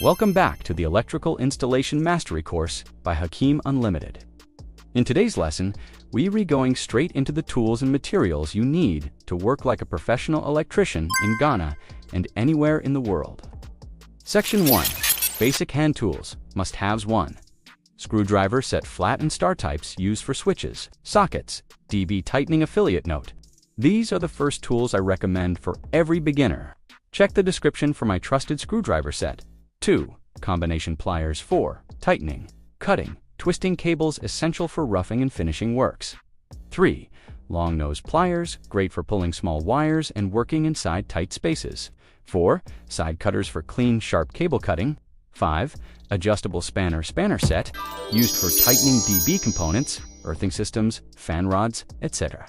Welcome back to the Electrical Installation Mastery course by Hakeem Unlimited. In today's lesson, we're going straight into the tools and materials you need to work like a professional electrician in Ghana and anywhere in the world. Section 1. Basic hand tools. Must-haves 1. Screwdriver set flat and star types used for switches, sockets, dB tightening affiliate note. These are the first tools I recommend for every beginner. Check the description for my trusted screwdriver set. 2. Combination pliers 4. Tightening, cutting, twisting cables essential for roughing and finishing works. 3. Long nose pliers, great for pulling small wires and working inside tight spaces. 4. Side cutters for clean, sharp cable cutting. 5. Adjustable spanner set, used for tightening dB components, earthing systems, fan rods, etc.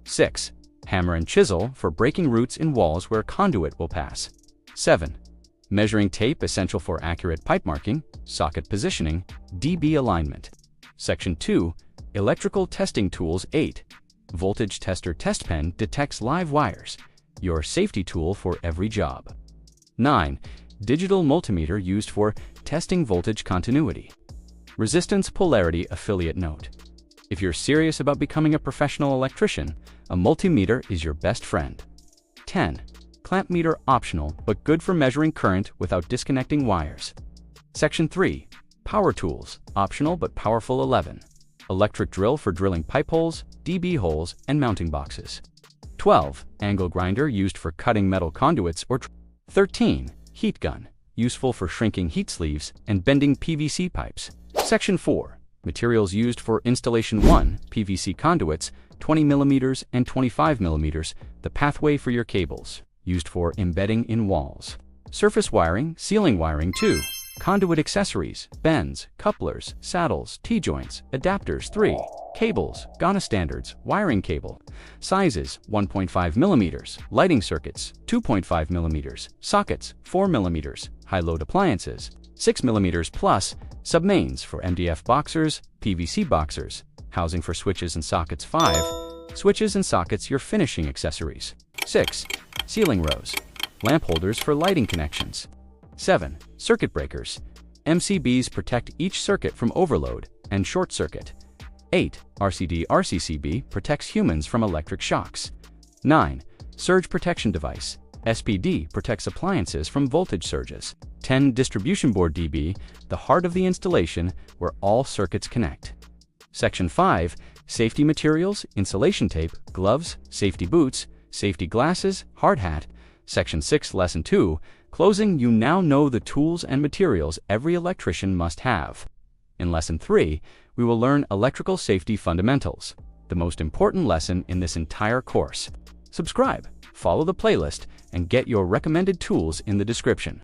6. Hammer and chisel for breaking roots in walls where conduit will pass. 7. Measuring tape essential for accurate pipe marking, socket positioning, dB alignment. Section 2. Electrical testing tools 8. Voltage tester test pen detects live wires, your safety tool for every job. 9. Digital multimeter used for testing voltage continuity. Resistance polarity affiliate note. If you're serious about becoming a professional electrician, a multimeter is your best friend. 10. Clamp meter optional, but good for measuring current without disconnecting wires. Section 3. Power tools, optional but powerful 11. Electric drill for drilling pipe holes, dB holes, and mounting boxes. 12. Angle grinder used for cutting metal conduits or 13. Heat gun, useful for shrinking heat sleeves and bending PVC pipes. Section 4. Materials used for installation 1. PVC conduits, 20 mm and 25 mm, the pathway for your cables, used for embedding in walls. Surface wiring, ceiling wiring 2. Conduit accessories, bends, couplers, saddles, T-joints, adapters 3. Cables, Ghana standards, wiring cable. Sizes 1.5 mm, lighting circuits 2.5 mm, sockets 4 mm, high-load appliances 6 mm plus, submains for MDF boxers, PVC boxers, housing for switches and sockets 5. Switches and sockets your finishing accessories. 6. Ceiling rows, lamp holders for lighting connections. 7. Circuit breakers. MCBs protect each circuit from overload and short circuit. 8. RCD/RCCB protects humans from electric shocks. 9. Surge protection device. SPD protects appliances from voltage surges. 10. Distribution board DB, the heart of the installation where all circuits connect. Section 5. Safety materials, insulation tape, gloves, safety boots, safety glasses, hard hat. Section 6. Lesson 2. Closing. You now know the tools and materials every electrician must have. In Lesson 3, we will learn electrical safety fundamentals, the most important lesson in this entire course. Subscribe, follow the playlist, and get your recommended tools in the description.